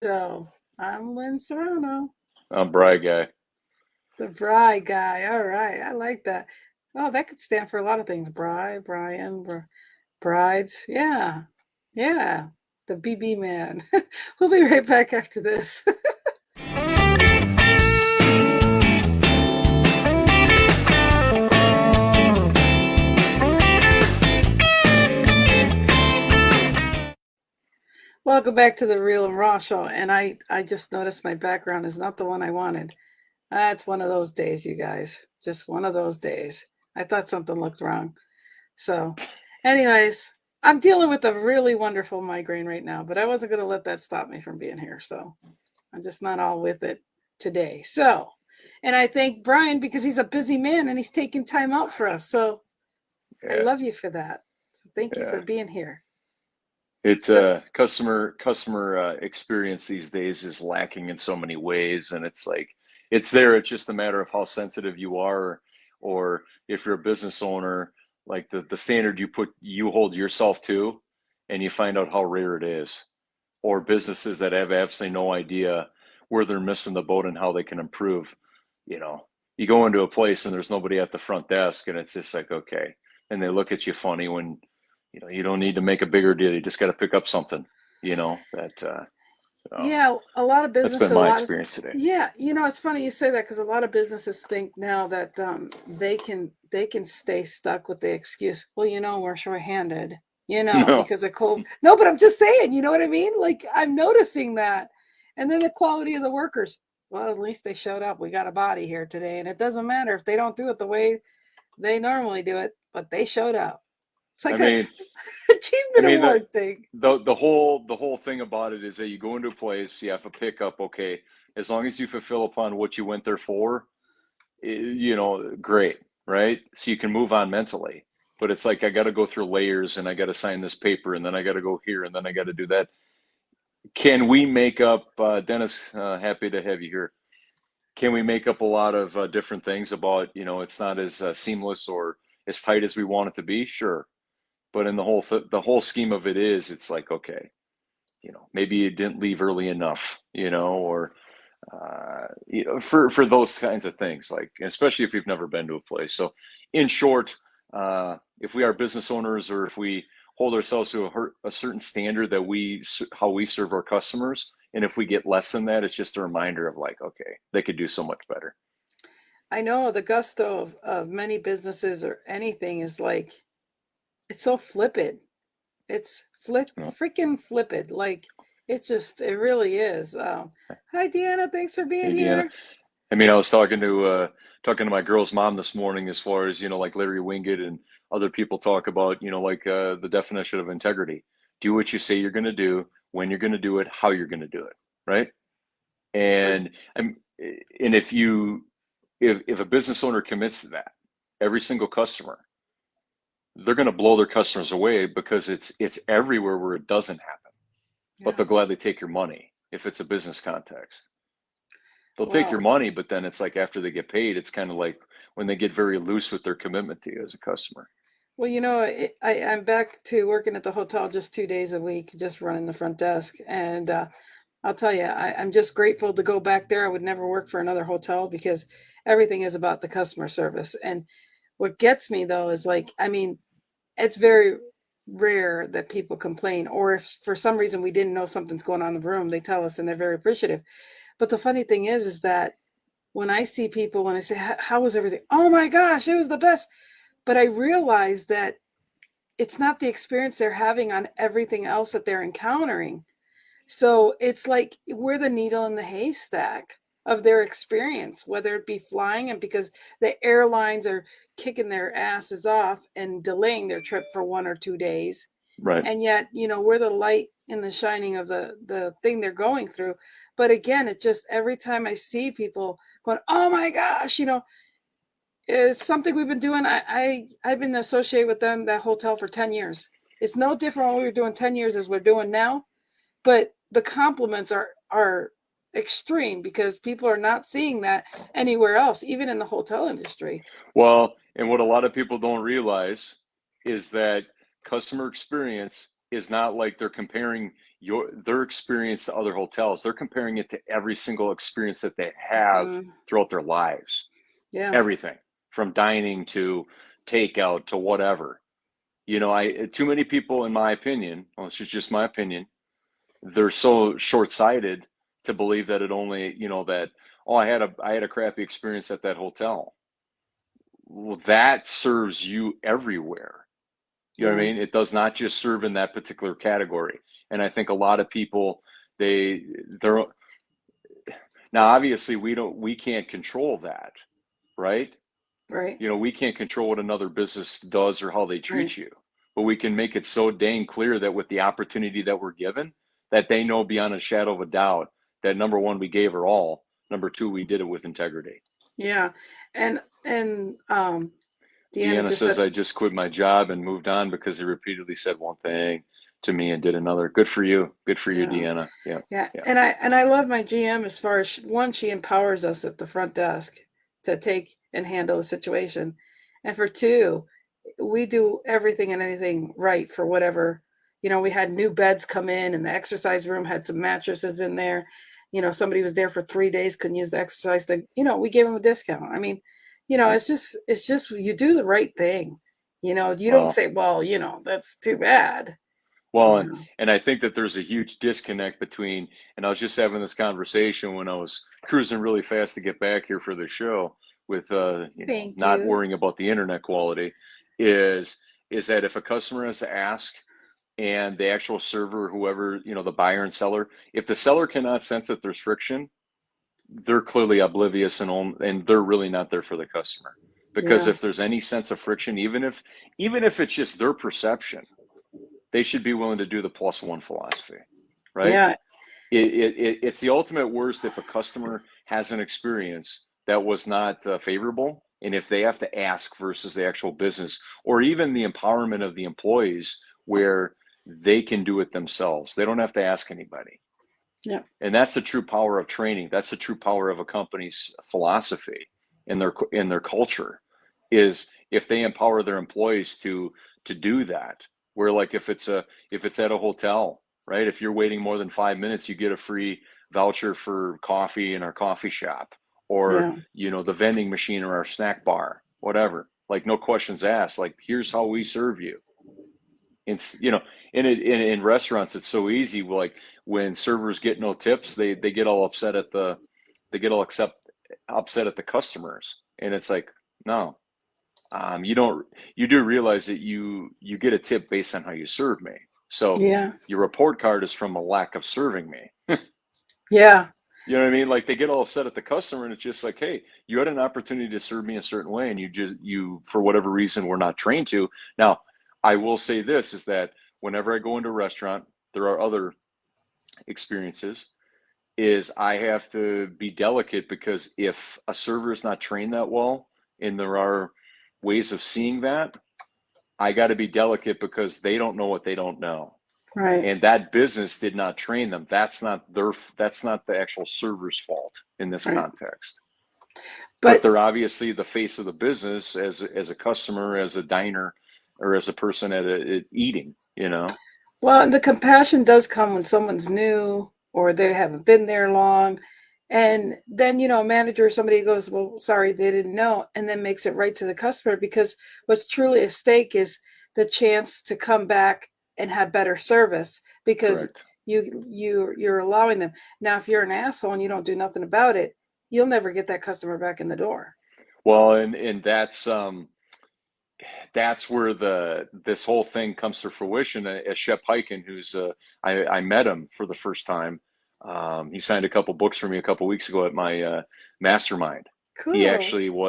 So I'm Lynn Serrano, I'm Bry guy. the bride guy. All right, I like that. Oh, that could stand for a lot of things. Bride, Brian, brides. Yeah, yeah. The BB man. We'll be right back after this. Welcome back to the Real and Raw show. And I just noticed my background is not the one I wanted. That's one of those days, you guys. Just one of those days. I thought something looked wrong. So, anyways, I'm dealing with a really wonderful migraine right now, but I wasn't going to let that stop me from being here. So, I'm just not all with it today. So, and I thank Brian because he's a busy man and he's taking time out for us. So, I Yeah, love you for that. So, thank you for yeah. being here. It So, customer experience these days is lacking in so many ways, and it's like it's there. It's just a matter of how sensitive you are, or if you're a business owner, like the standard you hold yourself to, and you find out how rare it is, or businesses that have absolutely no idea where they're missing the boat and how they can improve. You know, you go into a place and there's nobody at the front desk, and it's just like, okay, and they look at you funny when you don't need to make a bigger deal. You just got to pick up something. That so yeah, a lot of that's business, been a my lot of, experience today. yeah, it's funny you say that because a lot of businesses think now that they can stay stuck with the excuse, well, we're short-handed, No, because of COVID. No, but I'm just saying, you know what I mean? Like I'm noticing that. And then the quality of the workers. Well, at least they showed up. We got a body here today, and it doesn't matter if they don't do it the way they normally do it, but they showed up. It's I like a mean, I achievement mean award thing. the whole thing about it is that you go into a place, you have a pickup. Okay, as long as you fulfill upon what you went there for, great, right? So you can move on mentally. But it's like I got to go through layers, and I got to sign this paper, and then I got to go here, and then I got to do that. Can we make up, Dennis? Happy to have you here. Can we make up a lot of different things about, it's not as seamless or as tight as we want it to be? Sure. But in the whole scheme of it is, it's like, okay, maybe you didn't leave early enough, or for those kinds of things, like especially if you've never been to a place. So, in short, if we are business owners, or if we hold ourselves to a certain standard that how we serve our customers, and if we get less than that, it's just a reminder of like, okay, they could do so much better. I know the gusto of many businesses or anything is like it's so flippant. It's You know? freaking flippant. Like it really is. Hi Deanna, thanks for being Hey, Deanna. here. I mean, I was talking to my girl's mom this morning, as far as like Larry Wingate and other people talk about, like the definition of integrity. Do what you say you're going to do, when you're going to do it, how you're going to do it, right? Or And I'm and if a business owner commits to that, every single customer, they're going to blow their customers away, because it's everywhere where it doesn't happen. But yeah. they'll gladly take your money if it's a business context. They'll take your Well, money, but then it's like after they get paid, it's kind of like when they get very loose with their commitment to you as a customer. I'm back to working at the hotel just 2 days a week, just running the front desk, and I'll tell you, I'm just grateful to go back there. I would never work for another hotel because everything is about the customer service. And what gets me though is like, I mean, it's very rare that people complain, or if for some reason we didn't know something's going on in the room, they tell us and they're very appreciative. But the funny thing is that when I see people, when I say, how was everything? Oh my gosh, it was the best. But I realize that it's not the experience they're having on everything else that they're encountering. So it's like we're the needle in the haystack of their experience, whether it be flying, and because the airlines are kicking their asses off and delaying their trip for 1 or 2 days. Right. And yet, we're the light in the shining of the thing they're going through. But again, it just every time I see people going, oh my gosh, it's something we've been doing. I've been associated with them, that hotel, for 10 years. It's no different what we were doing 10 years as we're doing now, but the compliments are extreme because people are not seeing that anywhere else, even in the hotel industry. Well, and what a lot of people don't realize is that customer experience is not like they're comparing their experience to other hotels, they're comparing it to every single experience that they have Mm, throughout their lives. yeah, Everything from dining to takeout to whatever. I too many people, in my opinion, well, this is just my opinion, they're so short-sighted to believe that it only, that, oh, I had a crappy experience at that hotel. Well, that serves you everywhere. You know what I yeah, mean? It does not just serve in that particular category. And I think a lot of people, they're now obviously we can't control that, right? right, We can't control what another business does or how they right. treat you, but we can make it so dang clear that with the opportunity that we're given, that they know beyond a shadow of a doubt that number one, we gave her all. Number two, we did it with integrity. Yeah. And Deanna Deanna just says, said, I just quit my job and moved on because he repeatedly said one thing to me and did another. Good for you. Good for you, yeah. Deanna. Yeah. Yeah, Yeah. and I love my GM as far as one, she empowers us at the front desk to take and handle the situation, and for two, we do everything and anything right for whatever. We had new beds come in, and the exercise room had some mattresses in there. Somebody was there for 3 days, couldn't use the exercise thing. We gave them a discount. I mean, Yeah. it's just you do the right thing. You don't Well, say, well, that's too bad. Well, You and know, and I think that there's a huge disconnect between, and I was just having this conversation when I was cruising really fast to get back here for the show with thank not you. worrying about the internet quality, is is that if a customer has to ask and the actual server, whoever, the buyer and seller, if the seller cannot sense that there's friction, they're clearly oblivious and they're really not there for the customer. Because Yeah, if there's any sense of friction, even if it's just their perception, they should be willing to do the plus one philosophy, right? yeah, It's the ultimate worst if a customer has an experience that was not favorable, and if they have to ask versus the actual business, or even the empowerment of the employees where they can do it themselves. They don't have to ask anybody. yeah, And that's the true power of training. That's the true power of a company's philosophy and their culture, is if they empower their employees to do that. Where, like, if it's at a hotel, right? If you're waiting more than 5 minutes, you get a free voucher for coffee in our coffee shop, or yeah. the vending machine or our snack bar, whatever. Like, no questions asked. Like, here's how we serve you. It's in restaurants, it's so easy. Like, when servers get no tips, they get all upset at the they get all accept upset at the customers, and it's like, no, you don't. You do realize that you get a tip based on how you serve me. So Yeah. your report card is from a lack of serving me. Yeah. You know what I mean? Like, they get all upset at the customer, and it's just like, hey, you had an opportunity to serve me a certain way, and you for whatever reason were not trained to. Now, I will say this is that whenever I go into a restaurant, there are other experiences. Is I have to be delicate, because if a server is not trained that well, and there are ways of seeing that, I got to be delicate because they don't know what they don't know, Right. and that business did not train them. That's not the actual server's fault in this Right. context. But But they're obviously the face of the business as a customer, as a diner, or as a person at eating. well, the compassion does come when someone's new or they haven't been there long. And then, a manager or somebody goes, well, sorry, they didn't know, and then makes it right to the customer, because what's truly at stake is the chance to come back and have better service, because Correct. you're allowing them. Now, if you're an asshole and you don't do nothing about it, you'll never get that customer back in the door. Well, and that's where this whole thing comes to fruition. As Shep Hyken, who's I met him for the first time. He signed a couple books for me a couple weeks ago at my mastermind. Cool.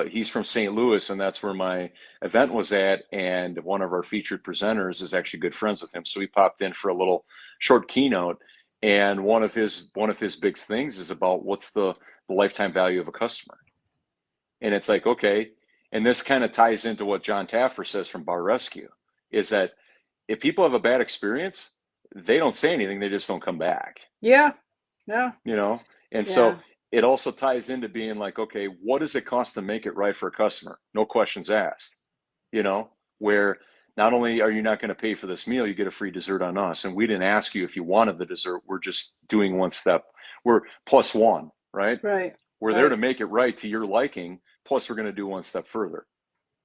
He's from St. Louis, and that's where my event was at. And one of our featured presenters is actually good friends with him, so he popped in for a little short keynote. And one of his big things is about what's the lifetime value of a customer. And it's like, okay, and this kind of ties into what John Taffer says from Bar Rescue, is that if people have a bad experience, they don't say anything, they just don't come back, Yeah. Yeah. you know? And so Yeah. it also ties into being like, okay, what does it cost to make it right for a customer? No questions asked, you know, where not only are you not going to pay for this meal, you get a free dessert on us. And we didn't ask you if you wanted the dessert. We're just doing one step. We're plus one, right? Right. We're there to Right. make it right to your liking. Plus, we're going to do one step further.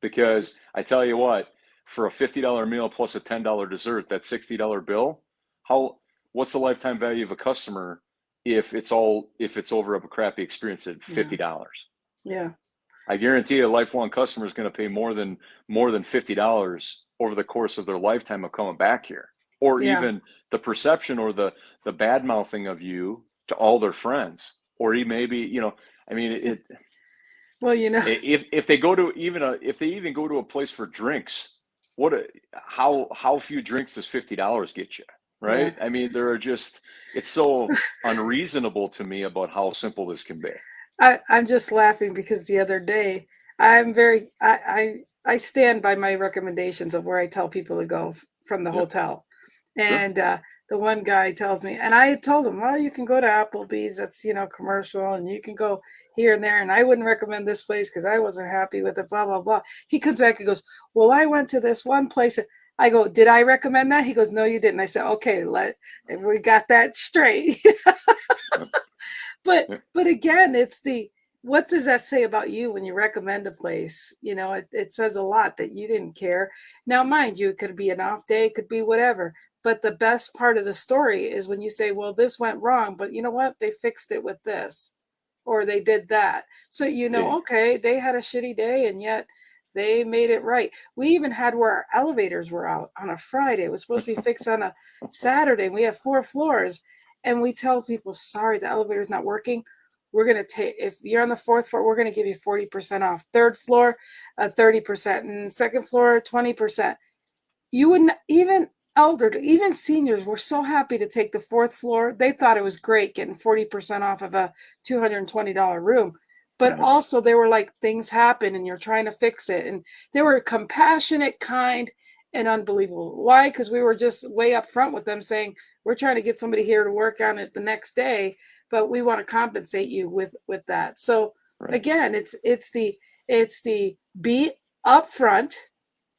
Because I tell you what, for a $50 meal plus a $10 dessert, that $60 bill, how what's the lifetime value of a customer if it's over a crappy experience at Yeah. $50? Yeah. I guarantee a lifelong customer is going to pay more than $50 over the course of their lifetime of coming back here. Or Yeah. even the perception or the bad mouthing of you to all their friends. Or maybe, I mean Well, if they go to if they even go to a place for drinks, how few drinks does $50 get you? yeah. Right? I mean, there are just it's so unreasonable to me about how simple this can be. I'm just laughing because the other day I'm very I stand by my recommendations of where I tell people to go from the Yeah, hotel. sure. And the one guy tells me, and I told him, well, you can go to Applebee's, that's commercial, and you can go here and there, and I wouldn't recommend this place because I wasn't happy with it, blah blah blah. He comes back and goes, well, I went to this one place. I go, did I recommend that? He goes, no, you didn't. I said, okay, we got that straight. Yep, but yep, but again, it's the what does that say about you when you recommend a place? It says a lot that you didn't care. Now, mind you, it could be an off day, it could be whatever. But the best part of the story is when you say, well, this went wrong, but you know what? They fixed it with this, or they did that. So, yeah, okay, they had a shitty day and yet they made it right. We even had where our elevators were out on a Friday. It was supposed to be fixed on a Saturday. We have 4 floors. And we tell people, sorry, the elevator's not working. We're going to take, if you're on the 4th floor, we're going to give you 40% off. 3rd floor, 30%. And 2nd floor, 20%. You wouldn't, even elderly, even seniors were so happy to take the 4th floor. They thought it was great getting 40% off of a $220 room. But right, also, they were like, things happen and you're trying to fix it. And they were compassionate, kind, and unbelievable. Why? Because we were just way up front with them saying, we're trying to get somebody here to work on it the next day, but we want to compensate you with that. So right. again, it's the be upfront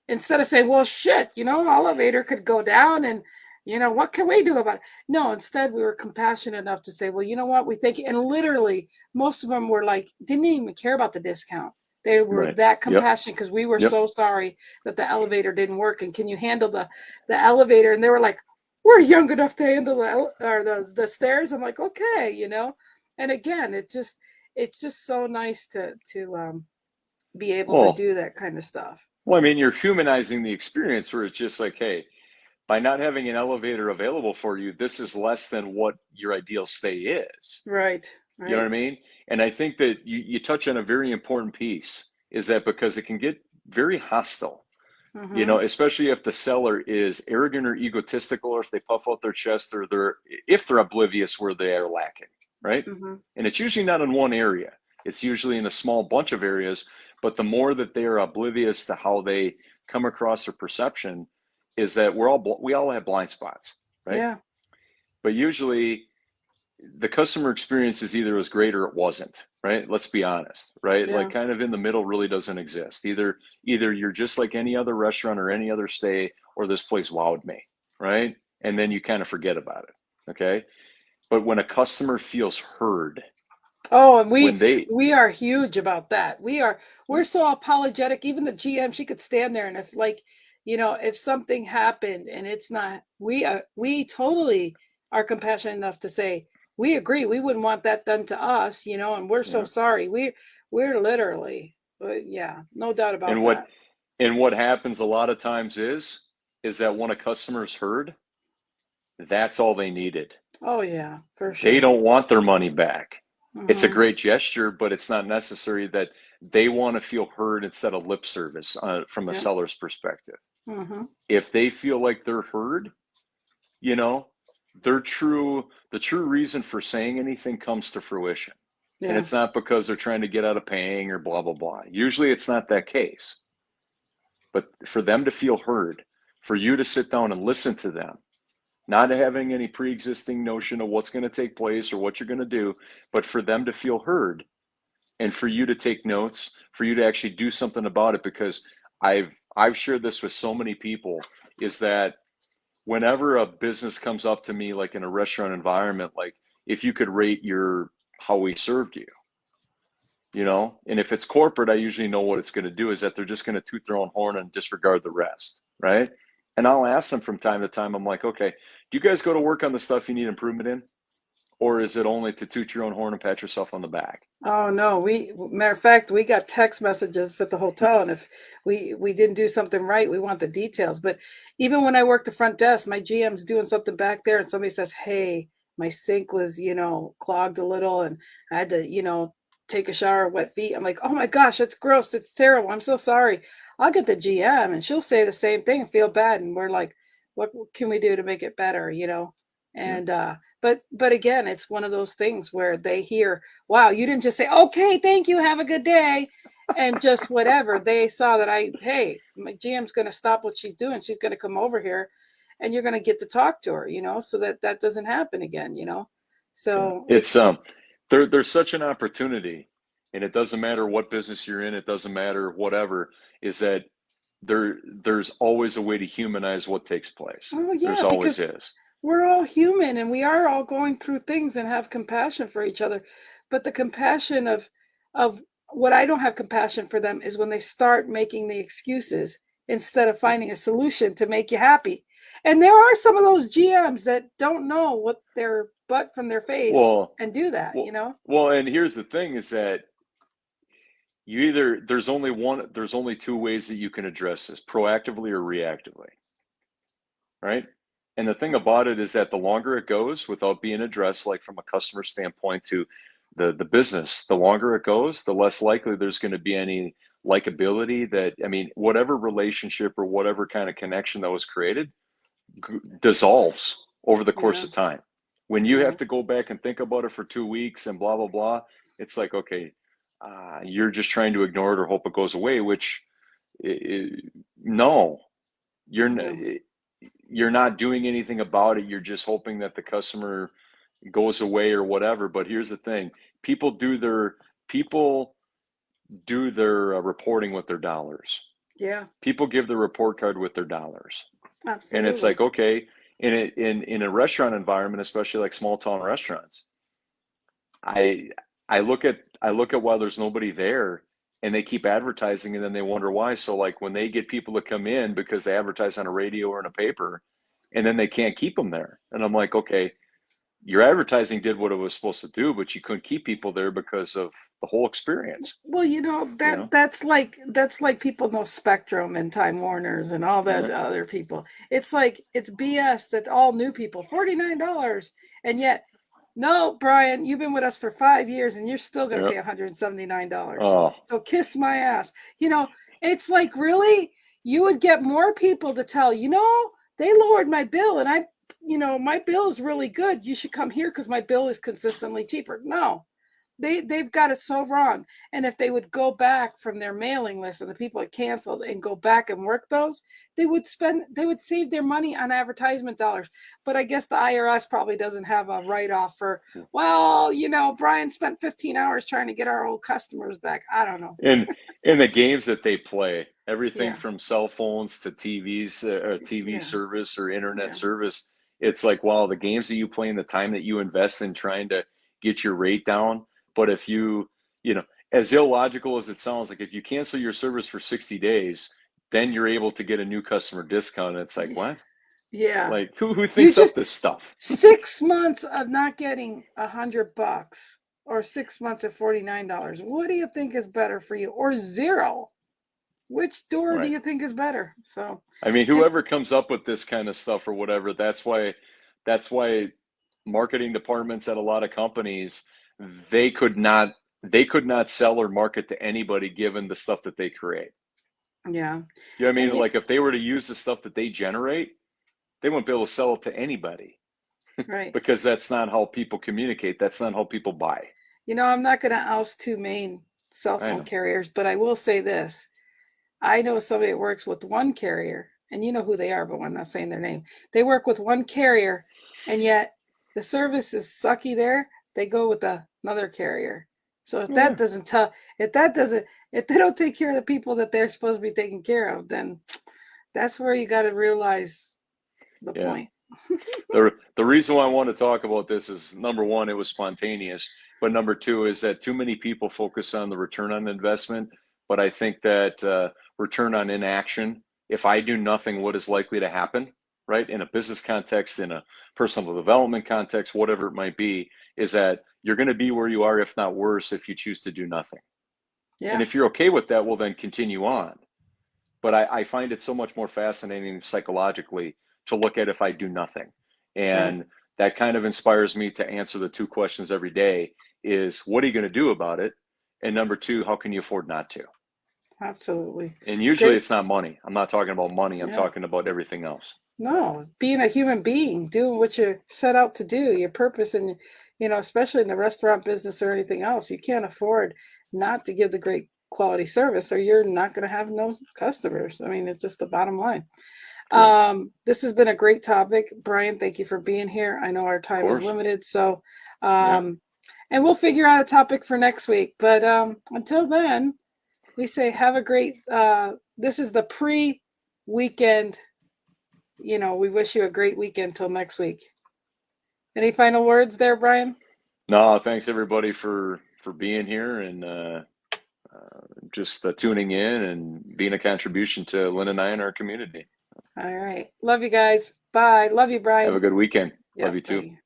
instead of saying, well, shit, elevator could go down and, what can we do about it? No, instead we were compassionate enough to say, well, you know what, we think, and literally most of them were like, didn't even care about the discount. They were Right. that Yep. compassionate because we were Yep. so sorry that the elevator didn't work. And can you handle the elevator? And they were like, we're young enough to handle the stairs. I'm like, okay. And again, it's just so nice to be able to Well, do that kind of stuff. I mean, you're humanizing the experience where it's just like, hey, by not having an elevator available for you, this is less than what your ideal stay is. Right, You know what right. I mean? And I think that you touch on a very important piece is that because it can get very hostile, Mm-hmm. especially if the seller is arrogant or egotistical, or if they puff out their chest, or if they're oblivious where they are lacking, right? Mm-hmm. And it's usually not in one area. It's usually in a small bunch of areas, but the more that they are oblivious to how they come across their perception is that we all have blind spots, right? Yeah, But usually the customer experience is either as great or it wasn't, right? Let's be honest, right? Like yeah. kind of in the middle really doesn't exist. Either you're just like any other restaurant or any other stay, or this place wowed me, right? And then you kind of forget about it. Okay. But when a customer feels heard, Oh, and we when they we are huge about that. We're yeah, so apologetic. Even the GM, she could stand there and if like, if something happened and it's not, we totally are compassionate enough to say, we agree. We wouldn't want that done to us, and we're so yeah. sorry. We're literally, yeah, no doubt And about what that. and what happens a lot of times is that when a customer's heard, that's all they needed. Oh yeah, for They sure. don't want their money back. It's a Mm-hmm. great gesture, but it's not necessary that they want to feel heard instead of lip service from the Yeah. seller's perspective. Mm-hmm. If they feel like they're heard, you know, the true reason for saying anything comes to fruition. And Yeah. it's not because they're trying to get out of paying or blah, blah, blah. Usually it's not that case. But for them to feel heard, for you to sit down and listen to them, not having any pre-existing notion of what's going to take place or what you're going to do, but for them to feel heard and for you to take notes, for you to actually do something about it, because I've I've shared this with so many people, is that whenever a business comes up to me, like in a restaurant environment, like if you could rate your how we served you, and if it's corporate, I usually know what it's going to do is that they're just going to toot their own horn and disregard the rest, right? And I'll ask them from time to time, I'm like, okay, do you guys go to work on the stuff you need improvement in? Or is it only to toot your own horn and pat yourself on the back? Oh no, matter of fact, we got text messages with the hotel, and if we didn't do something right, we want the details. But even when I work the front desk, my GM's doing something back there, and somebody says, "Hey, my sink was, clogged a little, and I had to, take a shower with wet feet." I'm like, "Oh my gosh, that's gross. It's terrible. I'm so sorry." I'll get the GM, and she'll say the same thing and feel bad, and we're like, "What can we do to make it better?" Yeah. And but again, it's one of those things where they hear, wow, you didn't just say, okay, thank you, have a good day, and just whatever. They saw that hey, my GM's going to stop what she's doing. She's going to come over here and you're going to get to talk to her, so that doesn't happen again. Yeah. So It's there's such an opportunity, and it doesn't matter what business you're in, it doesn't matter whatever, is that there's always a way to humanize what takes place. oh There's yeah, always because is. we're all human and we are all going through things and have compassion for each other. But the compassion of what I don't have compassion for them is when they start making the excuses instead of finding a solution to make you happy. And there are some of those GMs that don't know what their butt from their face Well, and do that. well, and here's the thing is that you either there's only two ways that you can address this, proactively or reactively, right? And the thing about it is that the longer it goes without being addressed, like from a customer standpoint to the business, the longer it goes, the less likely there's going to be any likability that, I mean, whatever relationship or whatever kind of connection that was created dissolves over the course Yeah, of time. When you yeah, have to go back and think about it for 2 weeks and blah, blah, blah, it's like, okay, you're just trying to ignore it or hope it goes away, which I no, you're yeah, you're not doing anything about it. You're just hoping that the customer goes away or whatever. But here's the thing: people do their people do their reporting with their dollars. yeah, People give the report card with their dollars, and it's absolutely. like, okay, in a restaurant environment, especially like small town restaurants, I I look at why there's nobody there, and they keep advertising and then they wonder why. So like when they get people to come in because they advertise on a radio or in a paper, and then they can't keep them there. And I'm like, okay, your advertising did what it was supposed to do, but you couldn't keep people there because of the whole experience, Well, you know? that's like people know Spectrum and Time Warners and all that Yeah. other people. It's like it's BS that all new people $49, and yet no, Brian, you've been with us for 5 years and you're still going to Yeah. pay $179. Oh, So kiss my ass. It's like really you would get more people to tell, they lowered my bill and my bill is really good. You should come here because my bill is consistently cheaper. No, they've got it so wrong. And if they would go back from their mailing list and the people that canceled and go back and work those, they would save their money on advertisement dollars. But I guess the IRS probably doesn't have a write-off for, well, Brian spent 15 hours trying to get our old customers back. I don't know. and in the games that they play, everything Yeah, from cell phones to TVs, or TV yeah, service or internet yeah. service, it's like, wow, the games that you play and the time that you invest in trying to get your rate down. But if you know, as illogical as it sounds, like if you cancel your service for 60 days, then you're able to get a new customer discount. And it's like, what? Yeah. Like who You thinks up just this stuff? 6 months of not getting $100 or 6 months at $49. What do you think is better for you? Or zero? Which door do Right. you think is better? So, I mean, and whoever comes up with this kind of stuff or whatever, that's why marketing departments at a lot of companies, they could not they could not sell or market to anybody given the stuff that they create. yeah, You know what I and mean? Like if they were to use the stuff that they generate, they wouldn't be able to sell it to anybody right. because that's not how people communicate. That's not how people buy. I'm not going to oust two main cell I phone know. carriers, but I will say this. I know somebody that works with one carrier, and you know who they are, but I'm not saying their name. They work with one carrier, and yet the service is sucky there. They go with another carrier. So if Yeah. that doesn't tell, if that doesn't, if they don't take care of the people that they're supposed to be taking care of, then that's where you got to realize the Yeah. point. The reason why I want to talk about this is, number one, it was spontaneous, but number two is that too many people focus on the return on investment. But I think that return on inaction, if I do nothing, what is likely to happen, right? In a business context, in a personal development context, whatever it might be, is that you're going to be where you are, if not worse, if you choose to do nothing. And Yeah. if you're okay with that, well, then continue on. But I find it so much more fascinating psychologically to look at if I do nothing. Right. And that kind of inspires me to answer the two questions every day is, what are you going to do about it? And number two, how can you afford not to? Absolutely. And usually Great. it's not money. I'm not talking about money. I'm Yeah. talking about everything else. No, being a human being, doing what you're set out to do, your purpose, and especially in the restaurant business or anything else, you can't afford not to give the great quality service, or you're not going to have no customers. I mean, it's just the bottom line. Correct. This has been a great topic, Brian. Thank you for being here. I know our Of time is course. limited, so Yeah. and we'll figure out a topic for next week. But until then, we say have a great. This is the pre-weekend. We wish you a great weekend till next week. Any final words there, Brian? No, thanks everybody for being here and just tuning in and being a contribution to Lynn and I in our community. All right. Love you guys. Bye. Love you, Have a Brian. good weekend. Love Yep. you too. Bye.